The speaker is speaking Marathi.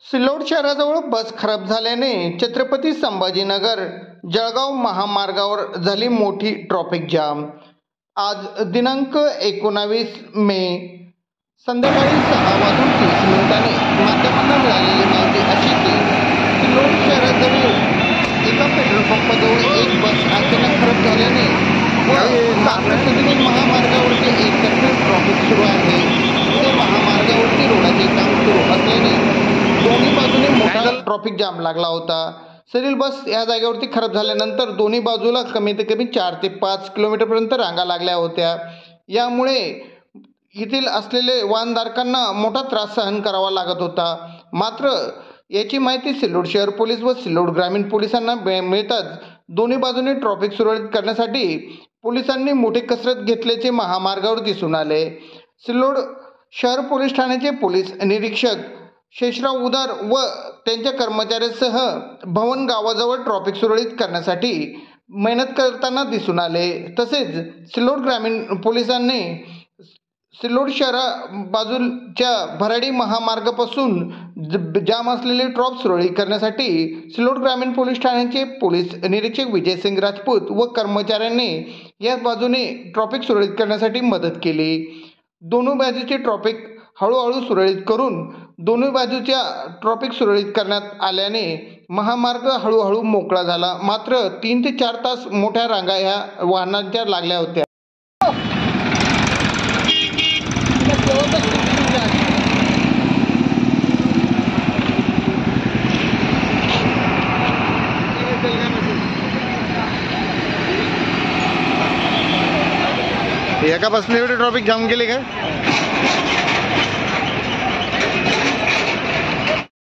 सिल्लोड शहराजवळ बस खराब झाल्याने छत्रपती संभाजीनगर जळगाव महामार्गावर झाली मोठी ट्रॅफिक जाम। आज दिनांक 19 मे संध्याकाळी 6:30 माध्यमांना मिळालेली माहिती अशी की सिल्लोड शहराजवळ एका पेट्रोल पंपाजवळ एक बस अचानक खराब झाल्याने महामार्गावरती एकतर्फी ट्रॅफिक सुरू आहे। पुढे महामार्गावरती रोडाचे काम सुरू असल्याने दोन्ही बाजूने मोठा ट्रॅफिक जाम लागला होता। सदरील बस या जागेवरती खराब झाल्यानंतर दोन्ही बाजूला कमीत कमी 4 ते 5 किलोमीटरपर्यंत रांगा लागल्या होत्या। यामुळे येथील असलेले वाहनधारकांना मोठा त्रास सहन करावा लागत होता। मात्र याची माहिती सिल्लोड शहर पोलीस व सिल्लोड ग्रामीण पोलिसांना मिळताच दोन्ही बाजूने ट्रॅफिक सुरळीत करण्यासाठी पोलिसांनी मोठी कसरत घेतल्याचे महामार्गावर दिसून आले। सिल्लोड शहर पोलीस ठाण्याचे पोलीस निरीक्षक शेषराव उदार व त्यांच्या कर्मचाऱ्यांसह भवन गावाजवळ ट्रॅफिक सुरळीत करण्यासाठी मेहनत करताना दिसून आले। तसेच सिल्लोड ग्रामीण पोलिसांनी सिल्लोड शहरा बाजूच्या भराडी महामार्गापासून जाम असलेले ट्रॅफिक सुरळीत करण्यासाठी सिल्लोड ग्रामीण पोलीस ठाण्याचे पोलीस निरीक्षक विजयसिंग राजपूत व कर्मचाऱ्यांनी या बाजूने ट्रॅफिक सुरळीत करण्यासाठी मदत केली। दोन्ही बाजूचे ट्रॅफिक हळूहळू सुरळीत करून दोन्ही बाजूच्या ट्रॅफिक सुरळीत करण्यात आल्याने महामार्ग हळूहळू मोकळा झाला। मात्र 3 ते 4 तास मोठ्या रांगा ह्या वाहनांच्या लागल्या होत्या। एका बसने एवढे ट्रॅफिक जाम केले का?